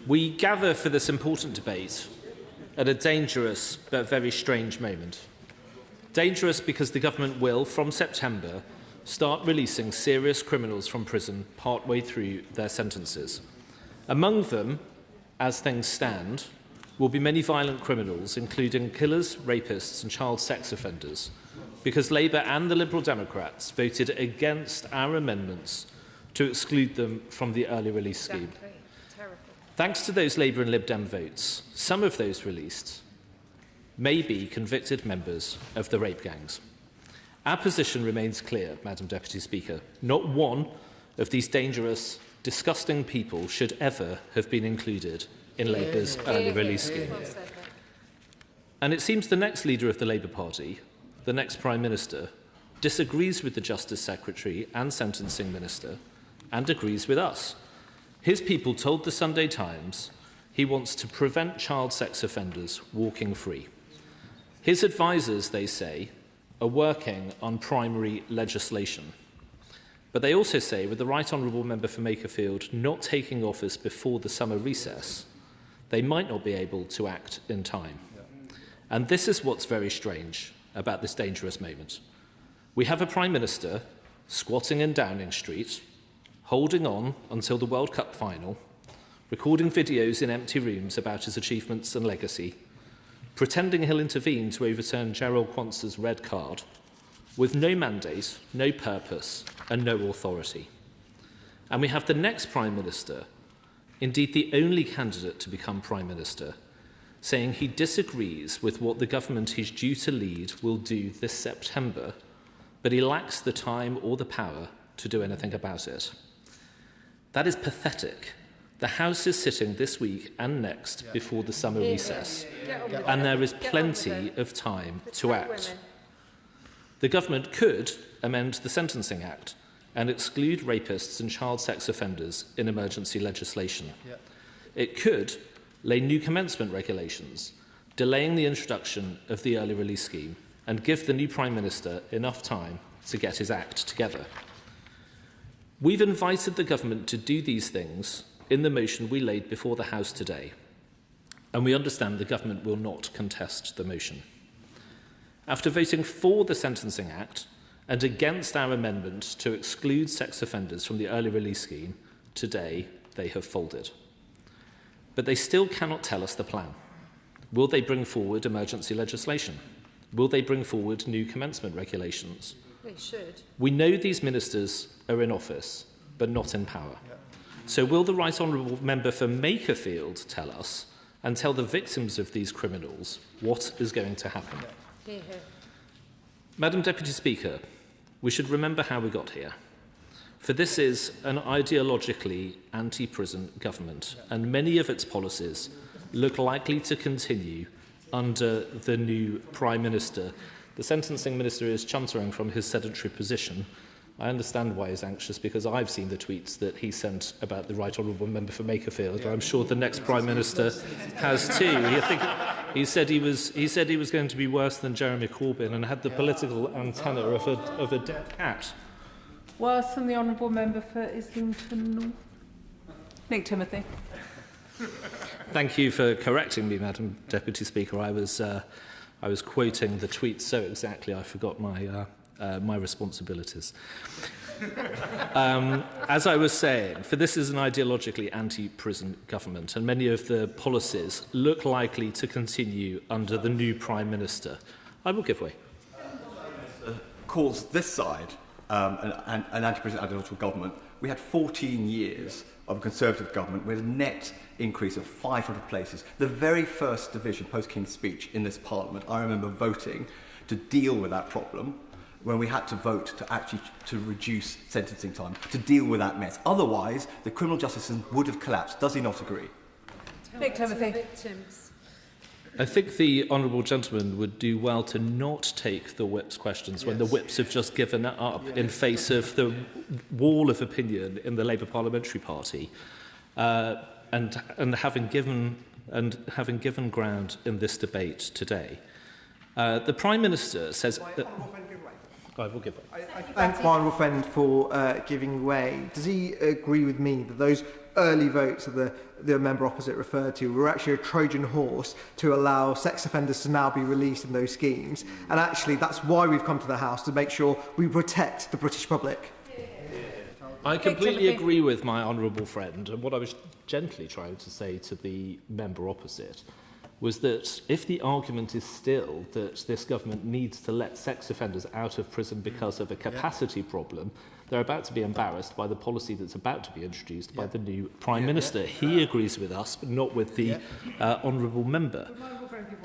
We gather for this important debate at a dangerous but very strange moment. Dangerous because the government will, from September, start releasing serious criminals from prison partway through their sentences. Among them, as things stand, will be many violent criminals, including killers, rapists and child sex offenders, because Labour and the Liberal Democrats voted against our amendments to exclude them from the early release scheme. Thanks to those Labour and Lib Dem votes, some of those released may be convicted members of the rape gangs. Our position remains clear, Madam Deputy Speaker. Not one of these dangerous, disgusting people should ever have been included in Labour's early release scheme. And it seems the next leader of the Labour Party, the next Prime Minister, disagrees with the Justice Secretary and Sentencing Minister and agrees with us. His people told the Sunday Times he wants to prevent child sex offenders walking free. His advisers, they say, are working on primary legislation. But they also say, with the Right Honourable Member for Makerfield not taking office before the summer recess, they might not be able to act in time. And this is what's very strange about this dangerous moment. We have a Prime Minister squatting in Downing Street, holding on until the World Cup final, recording videos in empty rooms about his achievements and legacy, pretending he'll intervene to overturn Gerald Quance's red card, with no mandate, no purpose and no authority. And we have the next Prime Minister, indeed the only candidate to become Prime Minister, saying he disagrees with what the government he's due to lead will do this September, but he lacks the time or the power to do anything about it. That is pathetic. The House is sitting this week and next before the summer recess, and there is plenty of time to act. The government could amend the Sentencing Act and exclude rapists and child sex offenders in emergency legislation. It could lay new commencement regulations, delaying the introduction of the early release scheme, and give the new Prime Minister enough time to get his act together. We've invited the government to do these things in the motion we laid before the House today, and we understand the government will not contest the motion. After voting for the Sentencing Act and against our amendment to exclude sex offenders from the early release scheme, today they have folded. But they still cannot tell us the plan. Will they bring forward emergency legislation? Will they bring forward new commencement regulations? They should. We know these ministers are in office, but not in power. So will the Right Honourable Member for Makerfield tell us and tell the victims of these criminals what is going to happen? Madam Deputy Speaker, we should remember how we got here. For this is an ideologically anti-prison government, and many of its policies look likely to continue under the new Prime Minister. The Sentencing Minister is chuntering from his sedentary position. I understand why he's anxious, because I've seen the tweets that he sent about the Right Honourable Member for Makerfield. I'm sure the next Prime Minister has too. He said he was going to be worse than Jeremy Corbyn and had the political antenna of a dead cat. Worse than the Honourable Member for Islington North, Nick Timothy. Thank you for correcting me, Madam Deputy Speaker. I was quoting the tweet so exactly I forgot my responsibilities. As I was saying, for this is an ideologically anti-prison government, and many of the policies look likely to continue under the new Prime Minister. I will give way. Calls this side an anti-prison ideological government. We had 14 years of a Conservative government with a net increase of 500 places. The very first division post-King's Speech in this Parliament, I remember voting to deal with that problem when we had to vote to reduce sentencing time, to deal with that mess. Otherwise, the criminal justice system would have collapsed. Does he not agree? Nick Timothy. I think the honourable gentleman would do well to not take the whip's questions when the whips have just given up in face of the wall of opinion in the Labour Parliamentary Party, and having given ground in this debate today. The Prime Minister says that. I will give way. I thank my honourable friend for giving way. Does he agree with me that those early votes that the member opposite referred to were actually a Trojan horse to allow sex offenders to now be released in those schemes. And actually, that's why we've come to the House, to make sure we protect the British public. I completely agree with my honourable friend, and what I was gently trying to say to the member opposite was that if the argument is still that this government needs to let sex offenders out of prison because of a capacity problem, they're about to be embarrassed by the policy that's about to be introduced by the new Prime Minister. He agrees with us, but not with the honourable member.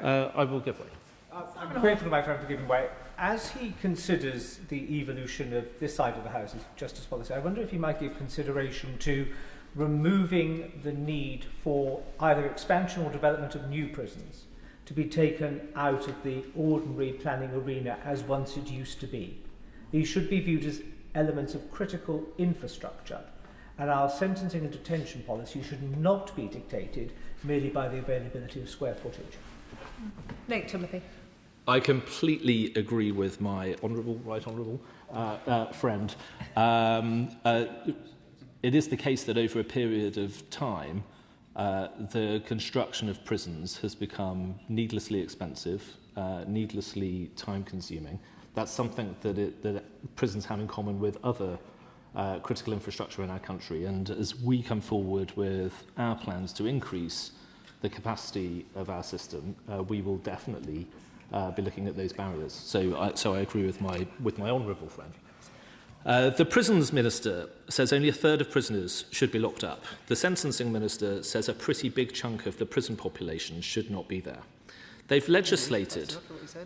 I will give way. I'm grateful to my friend for giving way. As he considers the evolution of this side of the House's justice policy, I wonder if he might give consideration to removing the need for either expansion or development of new prisons to be taken out of the ordinary planning arena as once it used to be. These should be viewed as elements of critical infrastructure, and our sentencing and detention policy should not be dictated merely by the availability of square footage. Nick Timothy. I completely agree with my right honourable friend. It is the case that over a period of time, the construction of prisons has become needlessly expensive, needlessly time-consuming. That's something that prisons have in common with other critical infrastructure in our country. And as we come forward with our plans to increase the capacity of our system, we will definitely be looking at those barriers. So I agree with my honourable friend. The Prisons Minister says only a third of prisoners should be locked up. The Sentencing Minister says a pretty big chunk of the prison population should not be there. They've legislated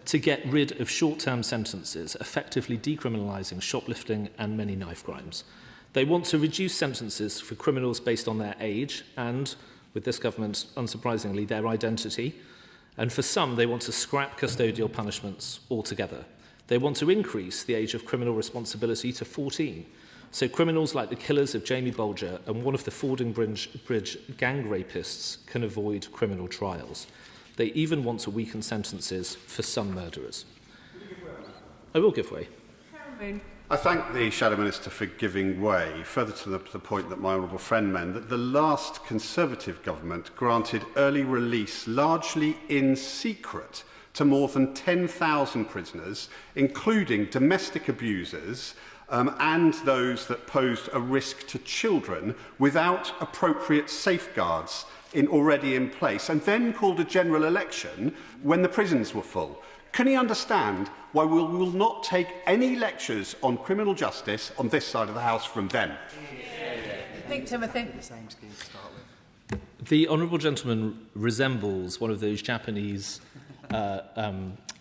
to get rid of short-term sentences, effectively decriminalising shoplifting and many knife crimes. They want to reduce sentences for criminals based on their age and, with this government, unsurprisingly, their identity. And for some, they want to scrap custodial punishments altogether. They want to increase the age of criminal responsibility to 14. So criminals like the killers of Jamie Bolger and one of the Fording Bridge gang rapists can avoid criminal trials. They even want to weaken sentences for some murderers. I will give way. I thank the Shadow Minister for giving way, further to the point that my honourable friend meant, that the last Conservative government granted early release largely in secret to more than 10,000 prisoners, including domestic abusers and those that posed a risk to children without appropriate safeguards already in place, and then called a general election when the prisons were full. Can he understand why we will not take any lectures on criminal justice on this side of the House from them? Nick Timothy. The honourable gentleman resembles one of those Japanese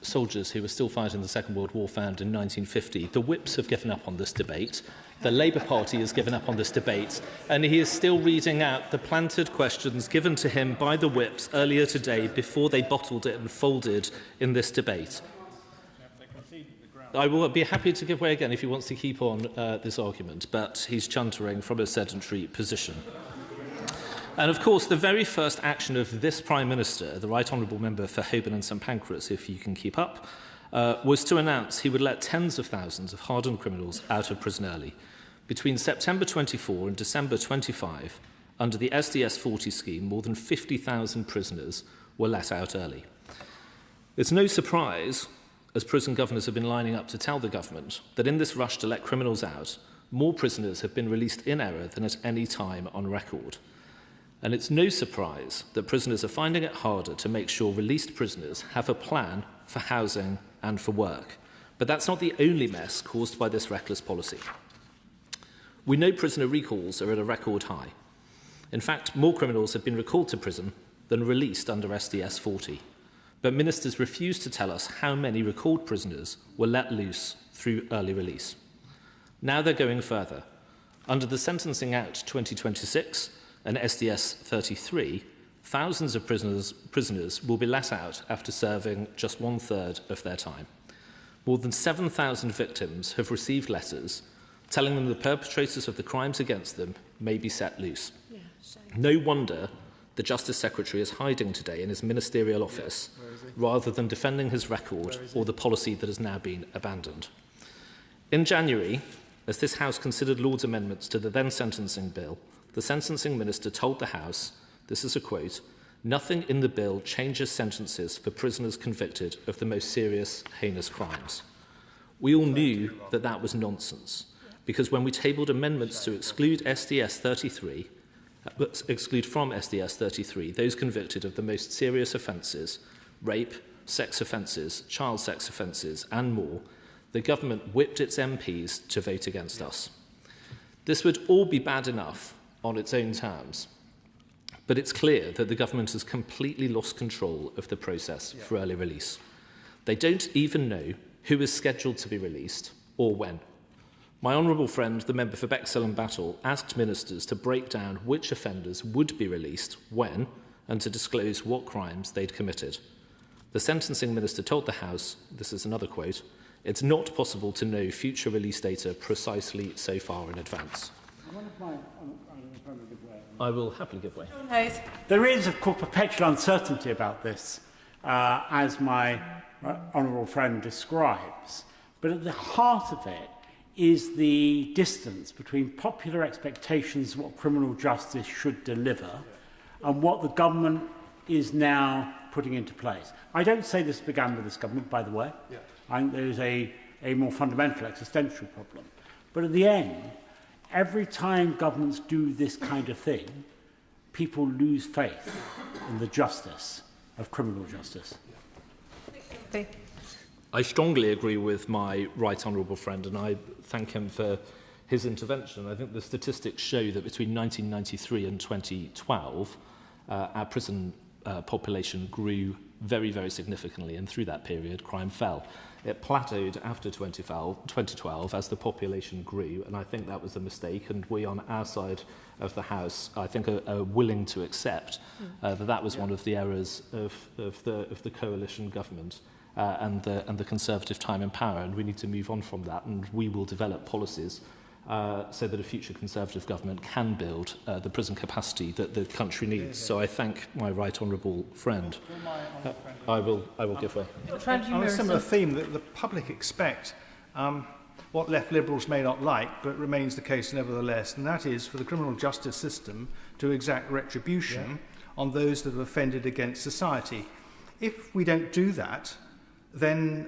soldiers who were still fighting the Second World War, found in 1950. The whips have given up on this debate. The Labour Party has given up on this debate, and he is still reading out the planted questions given to him by the whips earlier today before they bottled it and folded in this debate. I will be happy to give way again if he wants to keep on this argument, but he's chuntering from a sedentary position. And of course, the very first action of this Prime Minister, the Right Honourable Member for Holborn and St Pancras, if you can keep up, was to announce he would let tens of thousands of hardened criminals out of prison early. Between September 24 and December 25, under the SDS 40 scheme, more than 50,000 prisoners were let out early. It's no surprise, as prison governors have been lining up to tell the government, that in this rush to let criminals out, more prisoners have been released in error than at any time on record. And it's no surprise that prisoners are finding it harder to make sure released prisoners have a plan for housing and for work. But that's not the only mess caused by this reckless policy. We know prisoner recalls are at a record high. In fact, more criminals have been recalled to prison than released under SDS 40. But ministers refuse to tell us how many recalled prisoners were let loose through early release. Now they're going further. Under the Sentencing Act 2026 and SDS 33, thousands of prisoners will be let out after serving just 1/3 of their time. More than 7,000 victims have received letters telling them the perpetrators of the crimes against them may be set loose. No wonder the Justice Secretary is hiding today in his ministerial office rather than defending his record or the policy that has now been abandoned. In January, as this House considered Lord's amendments to the then sentencing bill, the Sentencing Minister told the House, this is a quote, "Nothing in the bill changes sentences for prisoners convicted of the most serious, heinous crimes." We all knew that that was nonsense, because when we tabled amendments to exclude from SDS 33 those convicted of the most serious offences, rape, sex offences, child sex offences and more, the government whipped its MPs to vote against us. This would all be bad enough on its own terms, but it's clear that the government has completely lost control of the process for early release. They don't even know who is scheduled to be released or when. My honourable friend, the member for Bexhill and Battle, asked ministers to break down which offenders would be released when and to disclose what crimes they'd committed. The Sentencing Minister told the House, this is another quote, "It's not possible to know future release data precisely so far in advance." I will happily give way. There is, of course, perpetual uncertainty about this, as my honourable friend describes. But at the heart of it is the distance between popular expectations of what criminal justice should deliver and what the government is now putting into place. I don't say this began with this government, by the way. Yeah. I think there is a more fundamental existential problem. But at the end, every time governments do this kind of thing, people lose faith in the justice of criminal justice. Okay. I strongly agree with my right honourable friend, and I thank him for his intervention. I think the statistics show that between 1993 and 2012, our prison population grew very, very significantly, and through that period, crime fell. It plateaued after 2012 as the population grew, and I think that was a mistake, and we on our side of the House, I think, are willing to accept that was one of the errors of the coalition government. And the Conservative time in power, and we need to move on from that, and we will develop policies so that a future Conservative government can build the prison capacity that the country needs. So I thank my right honourable friend. I will give way. On a similar theme, that the public expect what left Liberals may not like, but remains the case nevertheless, and that is for the criminal justice system to exact retribution on those that have offended against society. If we don't do that, then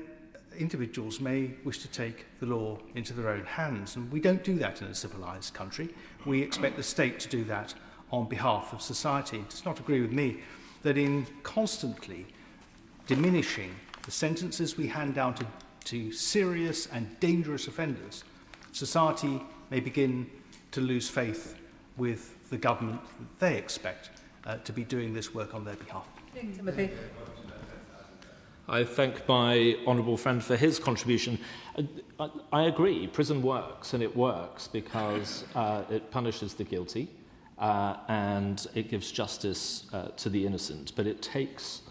individuals may wish to take the law into their own hands. And we don't do that in a civilised country. We expect the state to do that on behalf of society. It does not agree with me that in constantly diminishing the sentences we hand down to serious and dangerous offenders, society may begin to lose faith with the government that they expect to be doing this work on their behalf. Timothy. I thank my honourable friend for his contribution. I agree, prison works, and it works because it punishes the guilty and it gives justice to the innocent, but it takes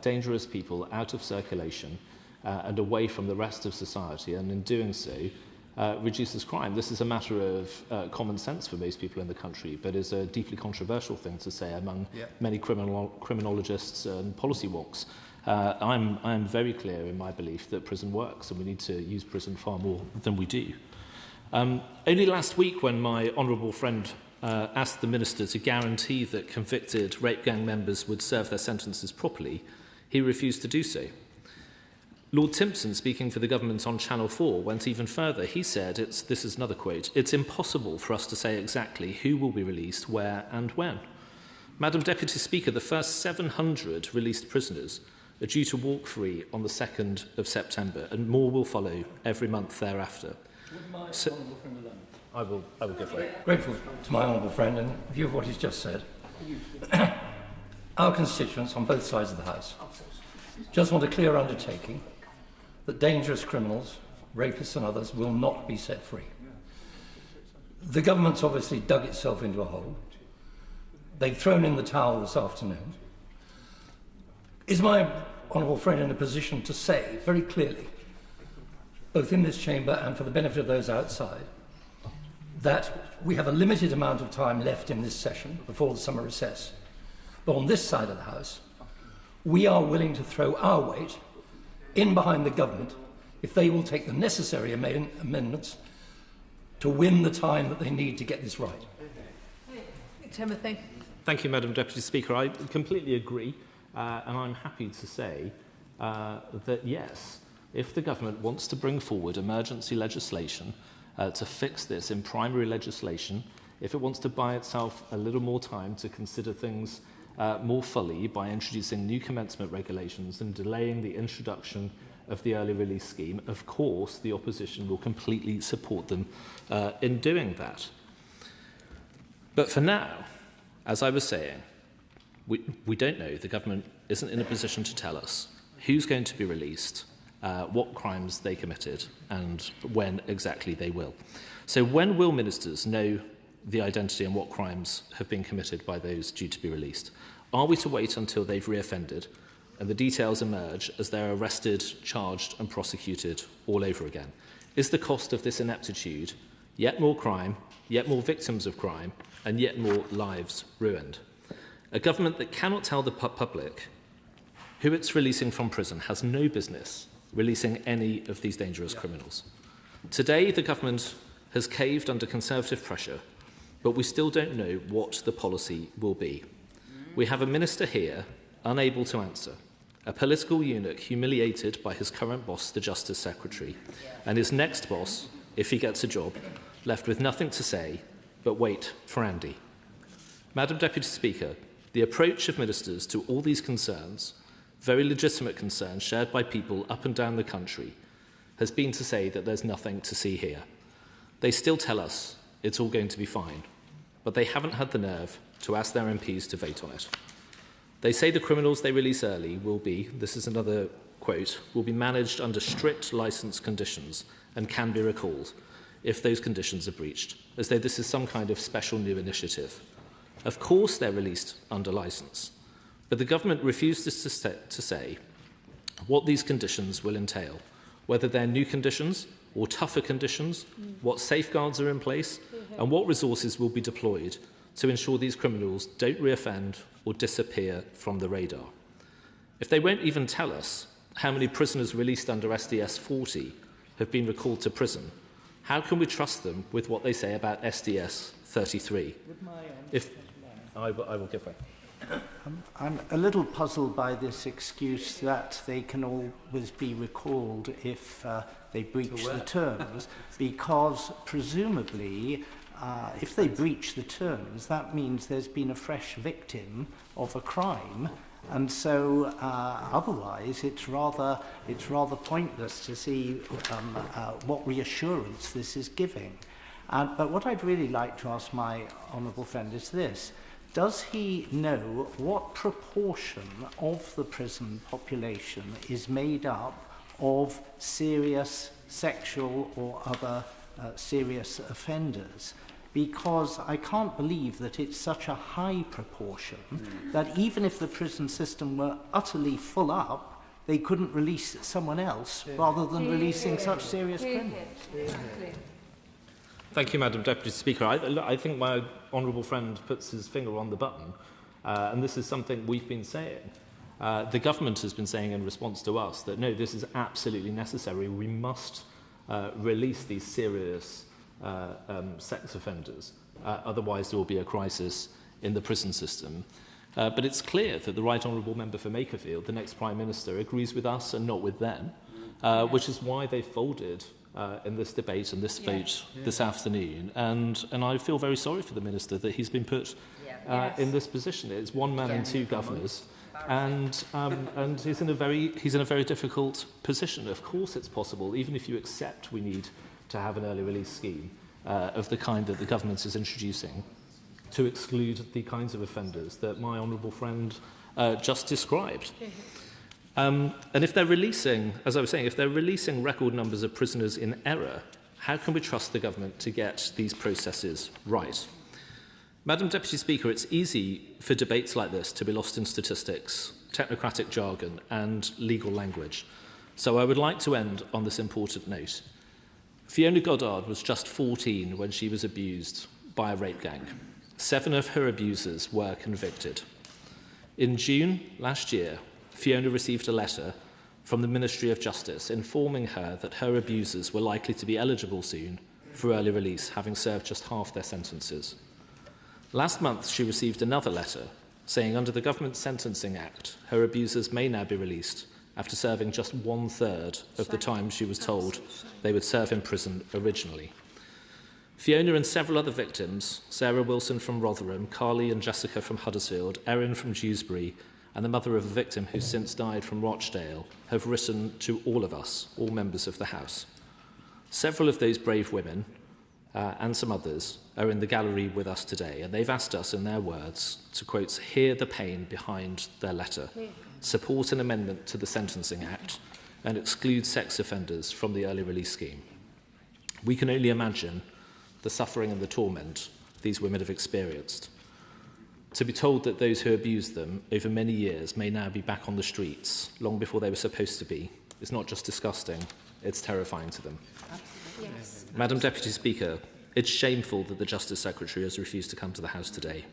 dangerous people out of circulation and away from the rest of society, and in doing so reduces crime. This is a matter of common sense for most people in the country, but is a deeply controversial thing to say among many criminologists and policy wonks. I'm very clear in my belief that prison works, and we need to use prison far more than we do. Only last week, when my honourable friend asked the Minister to guarantee that convicted rape gang members would serve their sentences properly, he refused to do so. Lord Timpson, speaking for the government on Channel 4, went even further. He said, this is another quote, "It's impossible for us to say exactly who will be released, where and when." Madam Deputy Speaker, the first 700 released prisoners are due to walk free on the 2nd of September, and more will follow every month thereafter. So, I will give way. Grateful to my honourable friend, and in view of what he's just said, our constituents on both sides of the House just want a clear undertaking that dangerous criminals, rapists and others, will not be set free. The government's obviously dug itself into a hole. They've thrown in the towel this afternoon. Is my honourable friend in a position to say very clearly, both in this chamber and for the benefit of those outside, that we have a limited amount of time left in this session before the summer recess, but on this side of the House, we are willing to throw our weight in behind the government if they will take the necessary amendments to win the time that they need to get this right? Nick Timothy. Thank you, Madam Deputy Speaker. I completely agree, and I'm happy to say that, yes, if the government wants to bring forward emergency legislation to fix this in primary legislation, if it wants to buy itself a little more time to consider things more fully by introducing new commencement regulations and delaying the introduction of the early release scheme, of course the opposition will completely support them in doing that. But for now, as I was saying, we don't know. The government isn't in a position to tell us who's going to be released, what crimes they committed, and when exactly they will. So when will ministers know the identity and what crimes have been committed by those due to be released? Are we to wait until they've reoffended and the details emerge as they're arrested, charged and prosecuted all over again? Is the cost of this ineptitude yet more crime, yet more victims of crime, and yet more lives ruined? A government that cannot tell the public who it's releasing from prison has no business releasing any of these dangerous criminals. Today, the government has caved under Conservative pressure, but we still don't know what the policy will be. We have a minister here unable to answer, a political eunuch humiliated by his current boss, the Justice Secretary, and his next boss, if he gets a job, left with nothing to say but wait for Andy. Madam Deputy Speaker, the approach of ministers to all these concerns, very legitimate concerns shared by people up and down the country, has been to say that there's nothing to see here. They still tell us it's all going to be fine, but they haven't had the nerve to ask their MPs to vote on it. They say the criminals they release early will be, this is another quote, will be managed under strict licence conditions and can be recalled if those conditions are breached, as though this is some kind of special new initiative. Of course they're released under licence, but the government refuses to say what these conditions will entail, whether they're new conditions or tougher conditions, what safeguards are in place, and what resources will be deployed to ensure these criminals don't reoffend or disappear from the radar. If they won't even tell us how many prisoners released under SDS 40 have been recalled to prison, how can we trust them with what they say about SDS 33? I will give way. I'm a little puzzled by this excuse that they can always be recalled if they breach the terms, because presumably if they breach the terms, that means there's been a fresh victim of a crime, and so otherwise it's rather pointless to see what reassurance this is giving. But what I'd really like to ask my honourable friend is this. Does he know what proportion of the prison population is made up of serious sexual or other serious offenders? Because I can't believe that it's such a high proportion that even if the prison system were utterly full up, they couldn't release someone else rather than releasing such serious criminals. Thank you, Madam Deputy Speaker. I think my honourable friend puts his finger on the button, and this is something we've been saying. The government has been saying in response to us that, no, this is absolutely necessary. We must release these serious sex offenders. Otherwise, there will be a crisis in the prison system. But it's clear that the Right Honourable Member for Makerfield, the next Prime Minister, agrees with us and not with them, which is why they folded in this debate and this vote this afternoon. And I feel very sorry for the Minister that he's been put in this position. It's one man and two governors, and he's in a very difficult position. Of course it's possible, even if you accept we need to have an early release scheme of the kind that the government is introducing, to exclude the kinds of offenders that my honourable friend just described. And if they're releasing, as I was saying, if they're releasing record numbers of prisoners in error, how can we trust the government to get these processes right? Madam Deputy Speaker, it's easy for debates like this to be lost in statistics, technocratic jargon and legal language. So I would like to end on this important note. Fiona Goddard was just 14 when she was abused by a rape gang. 7 of her abusers were convicted. In June last year, Fiona received a letter from the Ministry of Justice informing her that her abusers were likely to be eligible soon for early release, having served just half their sentences. Last month, she received another letter saying under the Government Sentencing Act, her abusers may now be released after serving just 1/3 of the time she was told they would serve in prison originally. Fiona and several other victims, Sarah Wilson from Rotherham, Carly and Jessica from Huddersfield, Erin from Dewsbury, and the mother of a victim who's since died from Rochdale, have written to all of us, all members of the House. Several of those brave women, and some others, are in the gallery with us today, and they've asked us, in their words, to, quote, hear the pain behind their letter, support an amendment to the Sentencing Act, and exclude sex offenders from the early release scheme. We can only imagine the suffering and the torment these women have experienced. To be told that those who abused them over many years may now be back on the streets long before they were supposed to be is not just disgusting, it's terrifying to them. Yes. Madam Deputy Speaker, it's shameful that the Justice Secretary has refused to come to the House today.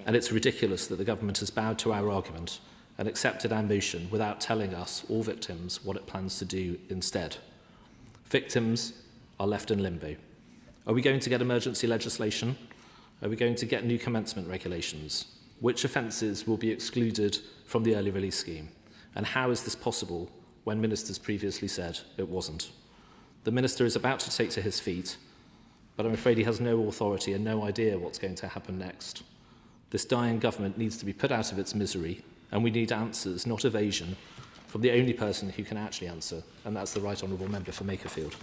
And it's ridiculous that the government has bowed to our argument and accepted our motion without telling us, all victims, what it plans to do instead. Victims are left in limbo. Are we going to get emergency legislation? Are we going to get new commencement regulations? Which offences will be excluded from the early release scheme? And how is this possible when ministers previously said it wasn't? The minister is about to take to his feet, but I'm afraid he has no authority and no idea what's going to happen next. This dying government needs to be put out of its misery, and we need answers, not evasion, from the only person who can actually answer, and that's the Right Honourable Member for Makerfield.